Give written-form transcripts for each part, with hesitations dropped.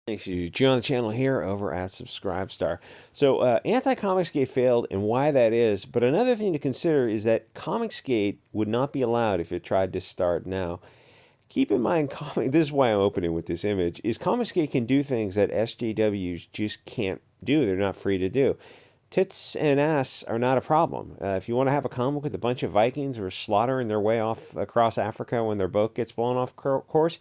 Thanks you. Join the channel here over at Subscribestar. So anti-comicsgate failed and why that is, but another thing to consider is that comicsgate would not be allowed if it tried to start now. Keep in mind, this is why I'm opening with this image, is comicsgate can do things that SJWs just can't do. They're not free to do. Tits and ass are not a problem. If you want to have a comic with a bunch of Vikings who are slaughtering their way off across Africa when their boat gets blown off course,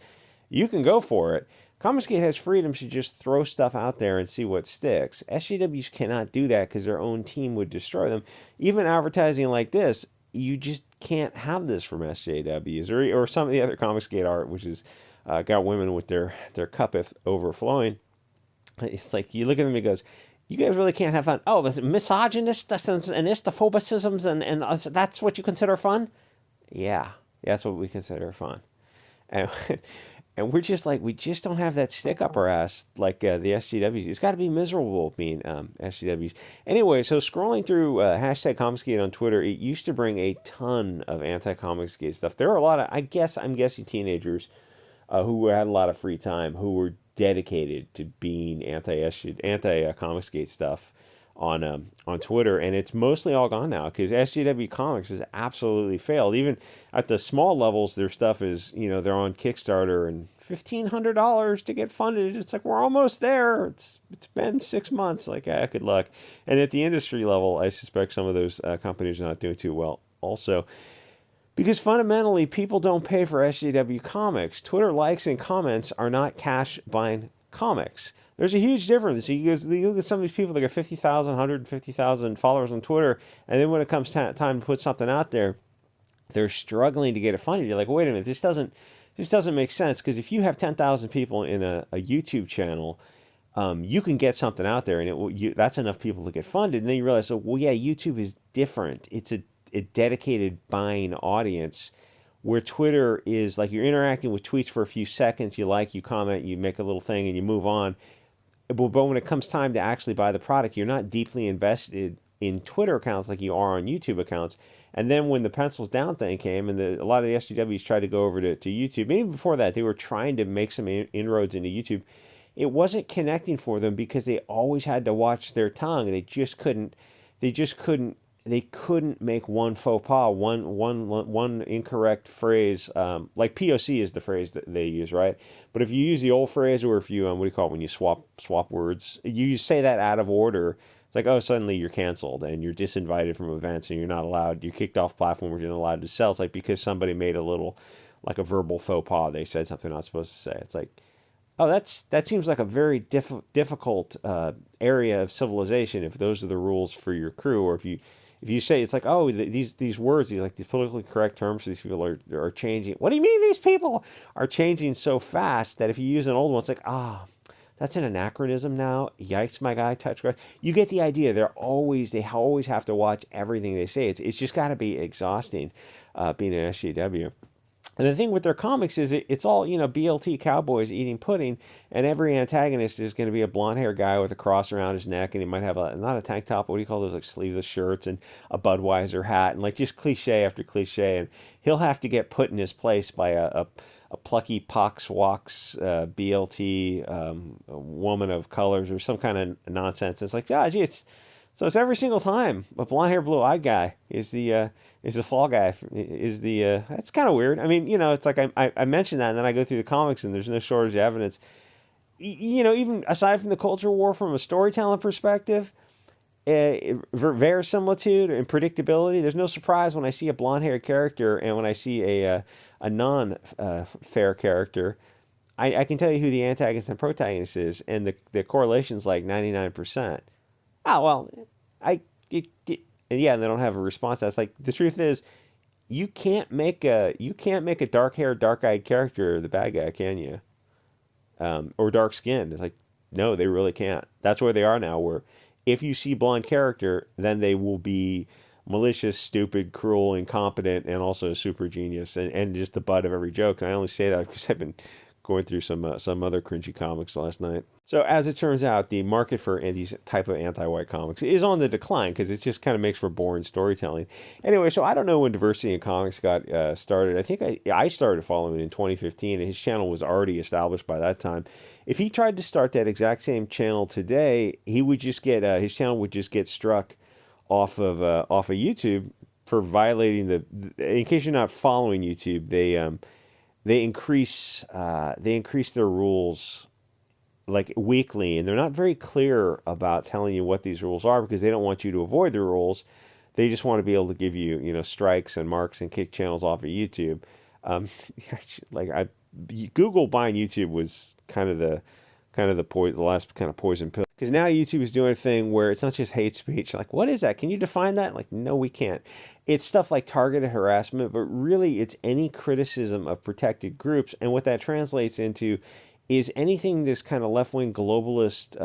you can go for it. Comicsgate has freedom to just throw stuff out there and see what sticks. SJWs cannot do that because their own team would destroy them. Even advertising like this, you just can't have this from SJWs or some of the other Comicsgate art, which is got women with their cuppeth overflowing. It's like you look at them and it goes, you guys really can't have fun. Oh, that's misogynist and istophobicisms and that's what you consider fun? Yeah, that's what we consider fun. And and we're just like, we just don't have that stick up our ass like the SGWs. It's got to be miserable being SGWs. Anyway, so scrolling through hashtag Comicsgate on Twitter, it used to bring a ton of anti-Comicsgate stuff. There were a lot of, I'm guessing teenagers who had a lot of free time, who were dedicated to being anti-Comicsgate stuff on Twitter, and it's mostly all gone now because SJW Comics has absolutely failed. Even at the small levels, their stuff is, they're on Kickstarter and $1,500 to get funded. It's like we're almost there. It's been 6 months. Like, good luck. And at the industry level, I suspect some of those companies are not doing too well also. Because fundamentally, people don't pay for SJW Comics. Twitter likes and comments are not cash buying comics. There's a huge difference. You look at some of these people that got 50,000, 150,000 followers on Twitter, and then when it comes time to put something out there, they're struggling to get it funded. You're like, wait a minute, this doesn't make sense, because if you have 10,000 people in a YouTube channel, you can get something out there, and that's enough people to get funded. And then you realize, well, yeah, YouTube is different. It's a dedicated buying audience, where Twitter is like you're interacting with tweets for a few seconds, you like, you comment, you make a little thing, and you move on. But when it comes time to actually buy the product, you're not deeply invested in Twitter accounts like you are on YouTube accounts. And then when the pencils down thing came, and a lot of the SJWs tried to go over to YouTube, maybe before that, they were trying to make some inroads into YouTube. It wasn't connecting for them because they always had to watch their tongue. They couldn't make one faux pas, one incorrect phrase. Like POC is the phrase that they use, right? But if you use the old phrase, or if you what do you call it when you swap words, you say that out of order. It's like, oh, suddenly you're canceled and you're disinvited from events and you're not allowed. You're kicked off platform. You're not allowed to sell. It's like because somebody made a little, like a verbal faux pas. They said something they're not supposed to say. It's like, oh, that seems like a very difficult area of civilization if those are the rules for your crew, or if you say, it's like, oh, these words, these politically correct terms, these people are changing. What do you mean these people are changing so fast that if you use an old one, it's like, that's an anachronism now. Yikes, my guy, touch grass. You get the idea. They always have to watch everything they say. It's just got to be exhausting being an SJW. And the thing with their comics is it's all, BLT cowboys eating pudding, and every antagonist is going to be a blonde-haired guy with a cross around his neck, and he might have not a tank top, but what do you call those, like sleeveless shirts, and a Budweiser hat, and like just cliche after cliche, and he'll have to get put in his place by a plucky pox walks BLT woman of colors or some kind of nonsense. It's like, gee, it's every single time a blonde hair, blue eyed guy is the fall guy. That's kind of weird. I mean, it's like I mentioned that, and then I go through the comics, and there's no shortage of evidence. Even aside from the culture war, from a storytelling perspective, verisimilitude and predictability. There's no surprise when I see a blonde haired character, and when I see a non fair character. I can tell you who the antagonist and protagonist is, and the correlation's like 99%. Oh, well, yeah, and they don't have a response. That's like, the truth is, you can't make a dark-haired, dark-eyed character the bad guy, can you? Or dark-skinned. It's like, no, they really can't. That's where they are now, where if you see blonde character, then they will be malicious, stupid, cruel, incompetent, and also a super genius, and just the butt of every joke. And I only say that because I've been going through some other cringy comics last night. So as it turns out, the market for these type of anti-white comics is on the decline because it just kind of makes for boring storytelling. Anyway, so I don't know when Diversity in Comics got started. I think I started following in 2015, and his channel was already established by that time. If he tried to start that exact same channel today, he would just get his channel would just get struck off of YouTube for violating the. In case you're not following YouTube, they increase their rules like weekly, and they're not very clear about telling you what these rules are because they don't want you to avoid the rules. They just want to be able to give you strikes and marks and kick channels off of YouTube. Like Google buying YouTube was kind of the last kind of poison pill, because now YouTube is doing a thing where it's not just hate speech. Like, what is that? Can you define that? Like, no, we can't. It's stuff like targeted harassment, but really it's any criticism of protected groups. And what that translates into is anything this kind of left-wing globalist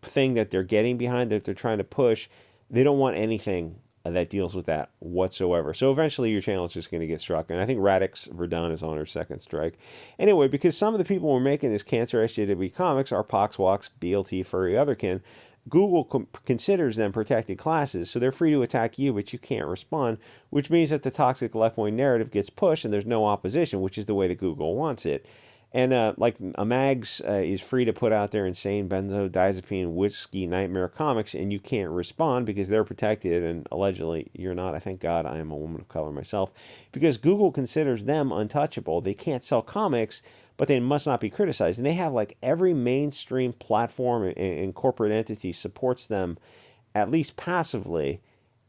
thing that they're getting behind, that they're trying to push. They don't want anything that deals with that whatsoever. So eventually your channel is just going to get struck. And I think Radix Verdun is on her second strike. Anyway, because some of the people who are making this cancer SJW comics are Poxwalks, BLT, Furry, Otherkin, Google considers them protected classes, so they're free to attack you, but you can't respond, which means that the toxic left-wing narrative gets pushed and there's no opposition, which is the way that Google wants it. And like a Mags is free to put out their insane benzodiazepine whiskey nightmare comics, and you can't respond because they're protected, and allegedly you're not. I thank God I am a woman of color myself, because Google considers them untouchable. They can't sell comics, but they must not be criticized. And they have like every mainstream platform and corporate entity supports them, at least passively,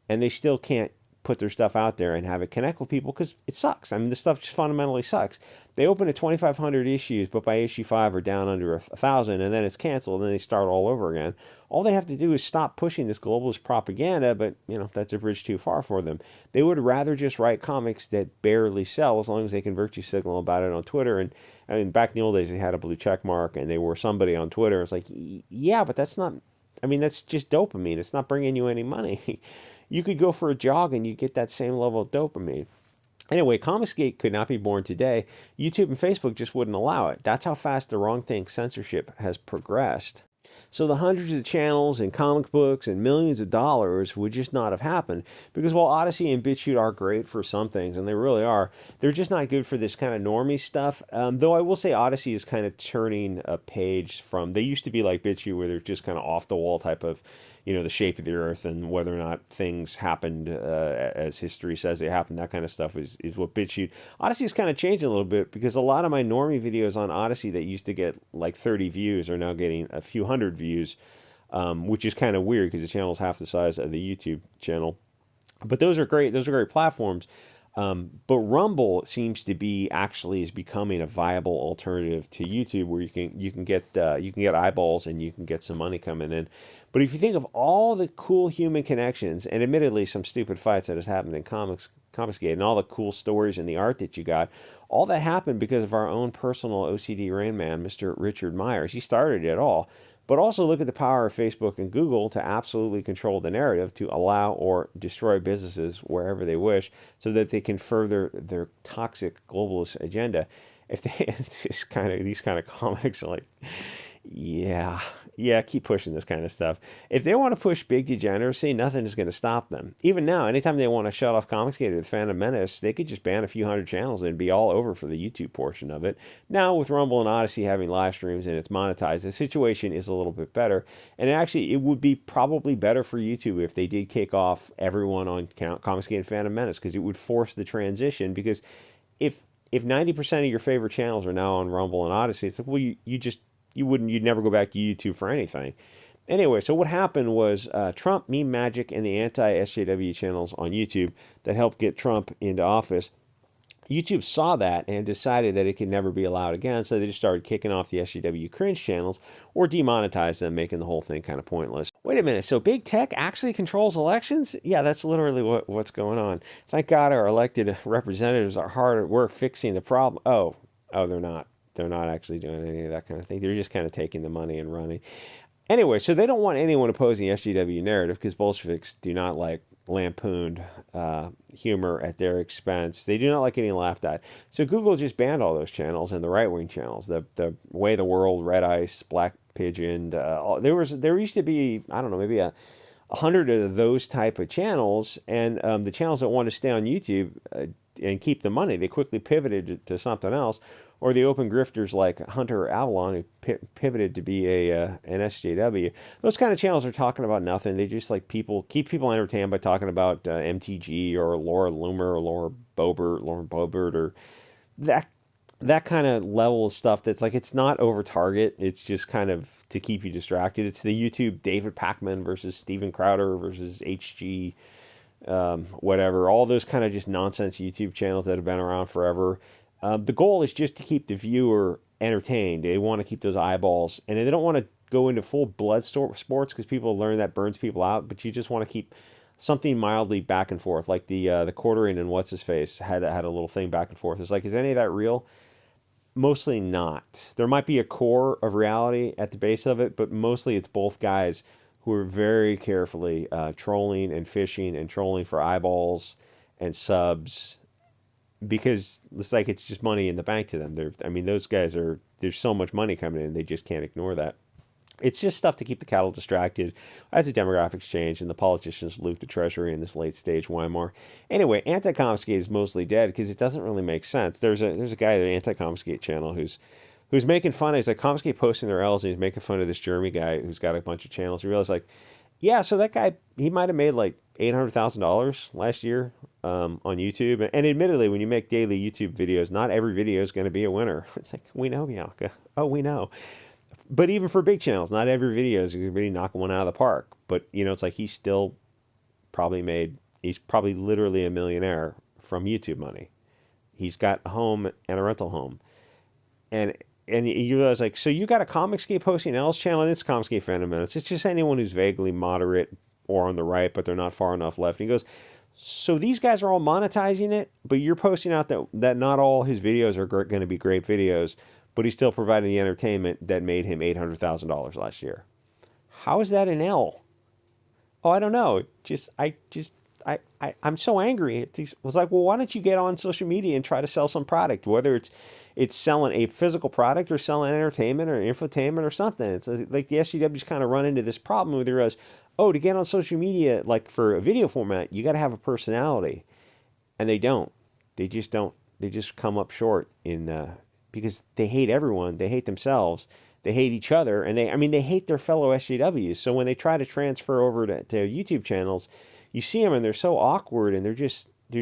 and they still can't put their stuff out there and have it connect with people because it sucks. I mean, this stuff just fundamentally sucks. They open at 2,500 issues, but by issue 5 are down under 1,000, and then it's canceled, and then they start all over again. All they have to do is stop pushing this globalist propaganda, but, that's a bridge too far for them. They would rather just write comics that barely sell as long as they can virtue signal about it on Twitter. And I mean, back in the old days, they had a blue check mark, and they were somebody on Twitter. It's like, yeah, but that's not... I mean, that's just dopamine. It's not bringing you any money. You could go for a jog and you get that same level of dopamine. Anyway, Comicsgate could not be born today. YouTube and Facebook just wouldn't allow it. That's how fast the wrong thing censorship has progressed. So the hundreds of channels and comic books and millions of dollars would just not have happened, because while Odyssey and BitChute are great for some things, and they really are, they're just not good for this kind of normie stuff. Though I will say Odyssey is kind of turning a page from, they used to be like BitChute where they're just kind of off the wall type of, the shape of the earth and whether or not things happened as history says they happened, that kind of stuff is what BitChute. Odyssey is kind of changing a little bit, because a lot of my normie videos on Odyssey that used to get like 30 views are now getting a few hundred views, which is kind of weird because the channel is half the size of the YouTube channel. But those are great. Those are great platforms. But Rumble seems to be is becoming a viable alternative to YouTube, where you can get eyeballs and you can get some money coming in. But if you think of all the cool human connections, and admittedly some stupid fights that has happened in Comicsgate, and all the cool stories and the art that you got, all that happened because of our own personal OCD Rain Man, Mr. Richard Myers. He started it all. But also look at the power of Facebook and Google to absolutely control the narrative, to allow or destroy businesses wherever they wish, so that they can further their toxic globalist agenda. If they these kind of comics are like, yeah, keep pushing this kind of stuff. If they want to push big degeneracy, nothing is going to stop them. Even now, anytime they want to shut off Comicsgate or the Phantom Menace, they could just ban a few hundred channels and be all over for the YouTube portion of it. Now, with Rumble and Odyssey having live streams and it's monetized, the situation is a little bit better. And actually, it would be probably better for YouTube if they did kick off everyone on Comicsgate and Phantom Menace, because it would force the transition. Because if 90% of your favorite channels are now on Rumble and Odyssey, it's like, well, you'd never go back to YouTube for anything. Anyway, so what happened was Trump, Meme Magic, and the anti-SJW channels on YouTube that helped get Trump into office, YouTube saw that and decided that it could never be allowed again, so they just started kicking off the SJW cringe channels or demonetized them, making the whole thing kind of pointless. Wait a minute, so big tech actually controls elections? Yeah, that's literally what's going on. Thank God our elected representatives are hard at work fixing the problem. Oh, they're not. They're not actually doing any of that kind of thing. They're just kind of taking the money and running. Anyway, so they don't want anyone opposing the SJW narrative because Bolsheviks do not like lampooned humor at their expense. They do not like getting laughed at. So Google just banned all those channels and the right wing channels, the Way the World, Red Ice, Black Pigeon. There used to be, I don't know, maybe a 100 of those type of channels, and the channels that want to stay on YouTube and keep the money, they quickly pivoted to something else. Or the open grifters like Hunter or Avalon, who pivoted to be an SJW. Those kind of channels are talking about nothing. They just like keep people entertained by talking about MTG or Laura Loomer or Lauren Boebert, or that kind of level of stuff. That's like, it's not over target. It's just kind of to keep you distracted. It's the YouTube David Pakman versus Steven Crowder versus HG. Whatever, all those kind of just nonsense YouTube channels that have been around forever. The goal is just to keep the viewer entertained. They want to keep those eyeballs, and they don't want to go into full blood sports because people learn that burns people out. But you just want to keep something mildly back and forth, like the quartering and what's his face had a little thing back and forth. It's like, is any of that real? Mostly not. There might be a core of reality at the base of it, but mostly it's both guys who are very carefully trolling and fishing and trolling for eyeballs and subs, because it's like it's just money in the bank to them. Those guys there's so much money coming in, they just can't ignore that. It's just stuff to keep the cattle distracted as the demographics change and the politicians loot the treasury in this late stage Weimar. Anyway, anti-comicsgate is mostly dead because it doesn't really make sense. There's a guy at the anti-comicsgate channel who's making fun. He's like, Comicsgate posting their L's, and he's making fun of this Jeremy guy who's got a bunch of channels. You realize, like, yeah, so that guy, he might have made like $800,000 last year on YouTube. And admittedly, when you make daily YouTube videos, not every video is going to be a winner. It's like, we know, Bianca. Oh, we know. But even for big channels, not every video is going to be knocking one out of the park. But, it's like he's probably literally a millionaire from YouTube money. He's got a home and a rental home. And you realize, like, so you got a Comicsgate posting L's channel, and it's Comicsgate Fundamentals. It's just anyone who's vaguely moderate or on the right, but they're not far enough left. And he goes, so these guys are all monetizing it, but you're posting out that not all his videos are going to be great videos, but he's still providing the entertainment that made him $800,000 last year. How is that an L? Oh, I don't know. I'm so angry. It was like, well, why don't you get on social media and try to sell some product, whether it's selling a physical product or selling entertainment or infotainment or something. It's like the SJWs kind of run into this problem where they realize, oh, to get on social media, like for a video format, you got to have a personality. And they don't. They just don't. They just come up short because they hate everyone. They hate themselves. They hate each other. And they hate their fellow SJWs. So when they try to transfer over to YouTube channels, you see them and they're so awkward, and they're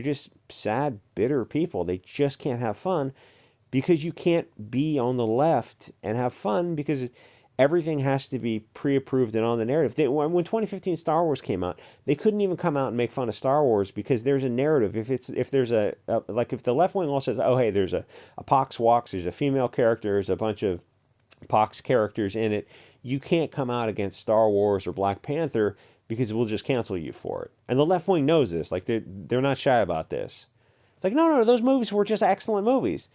just sad, bitter people. They just can't have fun because you can't be on the left and have fun because everything has to be pre-approved and on the narrative. When 2015 Star Wars came out, they couldn't even come out and make fun of Star Wars because there's a narrative. If the left wing all says, oh, hey, there's a Pox Walks, there's a female character, there's a bunch of Pox characters in it, you can't come out against Star Wars or Black Panther because we'll just cancel you for it. And the left wing knows this. Like, they're not shy about this. It's like, no, those movies were just excellent movies.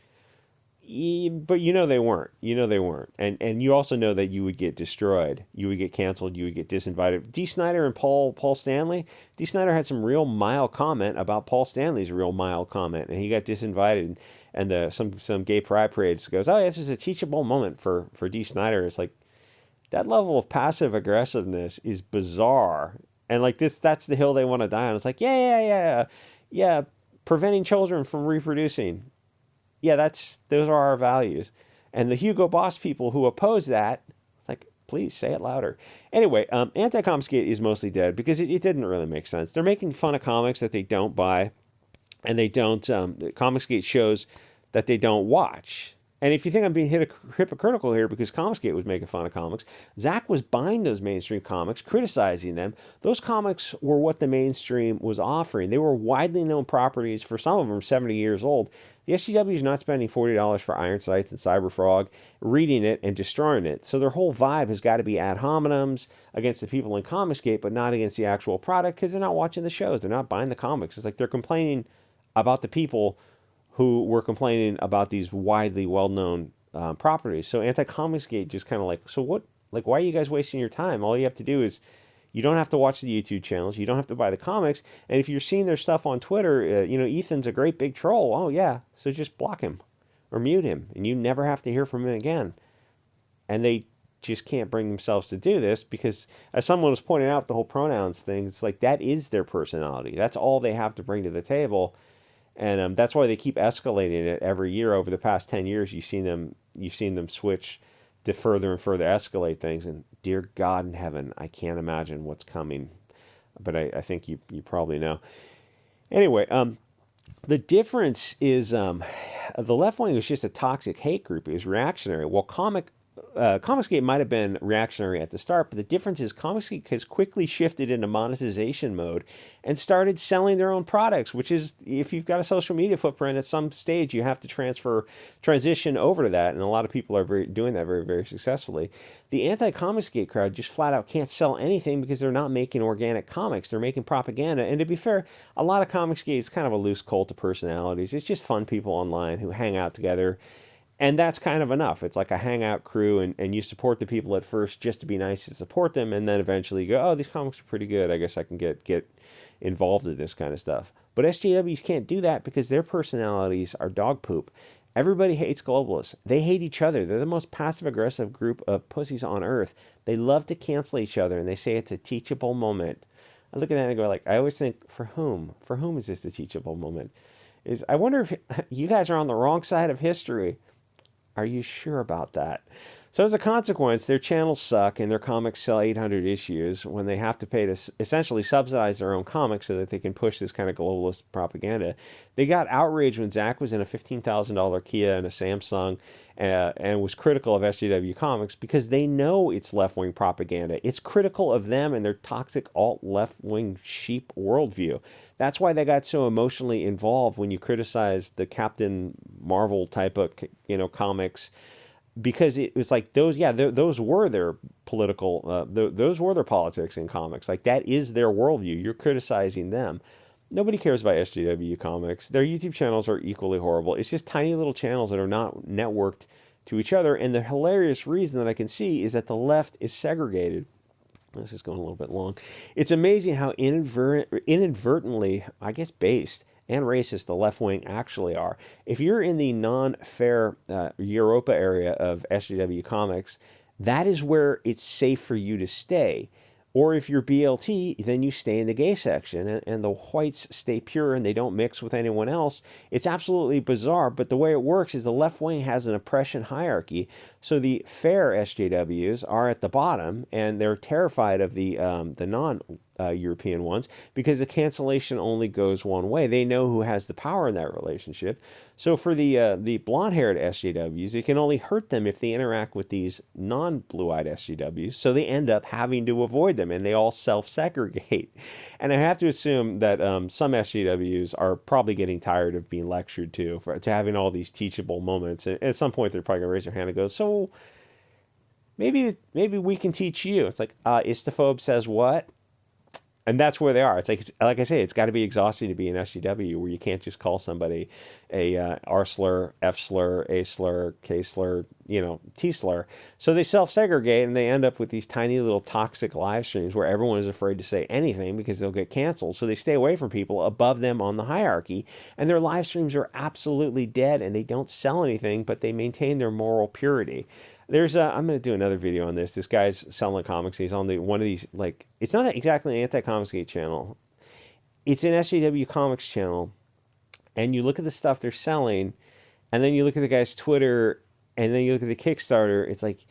But they weren't. They weren't. And you also know that you would get destroyed. You would get canceled. You would get disinvited. D. Snyder and Paul Stanley. D. Snyder had some real mild comment about Paul Stanley's real mild comment, and he got disinvited. And some gay pride parades goes, oh, yeah, this is a teachable moment for D. Snyder. It's like, that level of passive aggressiveness is bizarre. And like that's the hill they want to die on. It's like, yeah, preventing children from reproducing. Yeah, those are our values. And the Hugo Boss people who oppose that, it's like, please say it louder. Anyway, anti-comicsgate is mostly dead because it didn't really make sense. They're making fun of comics that they don't buy, and they don't, Comicsgate shows that they don't watch. And if you think I'm being hypocritical here because Comicsgate was making fun of comics, Zach was buying those mainstream comics, criticizing them. Those comics were what the mainstream was offering. They were widely known properties. For some of them, 70 years old. The SJW is not spending $40 for Iron Sights and Cyberfrog, reading it and destroying it. So their whole vibe has got to be ad hominems against the people in Comicsgate, but not against the actual product because they're not watching the shows. They're not buying the comics. It's like they're complaining about the people who were complaining about these widely well-known properties. So anti-Comicsgate just kind of like, so what Like, why are you guys wasting your time? All you have to do is, you don't have to watch the YouTube channels. You don't have to buy the comics. And if you're seeing their stuff on Twitter, Ethan's a great big troll. Oh, yeah. So just block him or mute him, and you never have to hear from him again. And they just can't bring themselves to do this because, as someone was pointing out, the whole pronouns thing, it's like that is their personality. That's all they have to bring to the table. And that's why they keep escalating it every year. Over the past 10 years, you've seen them switch to further and further escalate things. And dear God in heaven, I can't imagine what's coming. But I think you probably know. Anyway, the difference is the left wing was just a toxic hate group. It was reactionary. Well, Comicsgate might have been reactionary at the start, but the difference is Comicsgate has quickly shifted into monetization mode and started selling their own products, which is, if you've got a social media footprint, at some stage you have to transition over to that, and a lot of people are doing that very, very successfully. The anti-Comicsgate crowd just flat out can't sell anything because they're not making organic comics. They're making propaganda, and to be fair, a lot of Comicsgate is kind of a loose cult of personalities. It's just fun people online who hang out together. And that's kind of enough. It's like a hangout crew, and you support the people at first just to be nice to support them, and then eventually you go, oh, these comics are pretty good. I guess I can get involved in this kind of stuff. But SJWs can't do that because their personalities are dog poop. Everybody hates globalists. They hate each other. They're the most passive-aggressive group of pussies on earth. They love to cancel each other, and they say it's a teachable moment. I look at that and go, like, I always think, for whom? For whom is this a teachable moment? I wonder if you guys are on the wrong side of history. Are you sure about that? So as a consequence, their channels suck and their comics sell 800 issues when they have to pay to essentially subsidize their own comics so that they can push this kind of globalist propaganda. They got outraged when Zach was in a $15,000 Kia and a Samsung and was critical of SJW Comics because they know it's left-wing propaganda. It's critical of them and their toxic alt-left-wing sheep worldview. That's why they got so emotionally involved when you criticized the Captain Marvel type of comics, because it was like those were their political, those were their politics in comics. Like, that is their worldview. You're criticizing them. Nobody cares about SJW Comics. Their YouTube channels are equally horrible. It's just tiny little channels that are not networked to each other. And the hilarious reason that I can see is that the left is segregated. This is going a little bit long. It's amazing how inadvertently, I guess, based and racist the left wing actually are. If you're in the non-fair Europa area of SJW Comics, that is where it's safe for you to stay. Or if you're BLT, then you stay in the gay section, and the whites stay pure and they don't mix with anyone else. It's absolutely bizarre, but the way it works is the left wing has an oppression hierarchy. So the fair SJWs are at the bottom, and they're terrified of the non-European ones because the cancellation only goes one way. They know who has the power in that relationship. So for the blonde-haired SJWs, it can only hurt them if they interact with these non-blue-eyed SJWs. So they end up having to avoid them, and they all self-segregate. And I have to assume that some SJWs are probably getting tired of being lectured to having all these teachable moments. And at some point, they're probably gonna raise their hand and go, "So maybe we can teach you." It's like, Istaphobe says what? And that's where they are. It's like I say, it's got to be exhausting to be an SJW where you can't just call somebody a R slur, F slur, A slur, K slur, T slur. So they self-segregate, and they end up with these tiny little toxic live streams where everyone is afraid to say anything because they'll get canceled. So they stay away from people above them on the hierarchy, and their live streams are absolutely dead, and they don't sell anything, but they maintain their moral purity. I'm going to do another video on this. This guy's selling comics. He's on one of these, like, it's not exactly an anti-Comicsgate channel. It's an SJW Comics channel. And you look at the stuff they're selling, and then you look at the guy's Twitter, and then you look at the Kickstarter. It's like,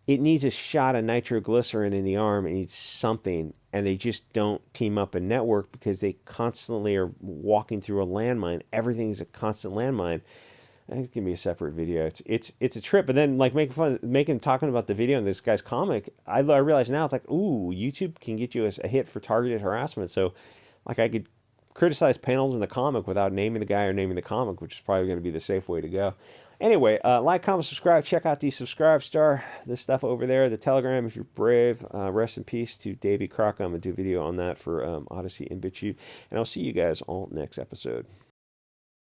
it needs a shot of nitroglycerin in the arm. It needs something. And they just don't team up and network because they constantly are walking through a landmine. Everything's a constant landmine. It can be a separate video. It's a trip. But then, like, talking about the video in this guy's comic, I realize now it's like, ooh, YouTube can get you a hit for targeted harassment. So, like, I could criticize panels in the comic without naming the guy or naming the comic, which is probably going to be the safe way to go. Anyway, like, comment, subscribe. Check out the Subscribe Star, this stuff over there, the Telegram if you're brave. Rest in peace to Davey Crocker. I'm going to do a video on that for Odyssey and BitChute. And I'll see you guys all next episode.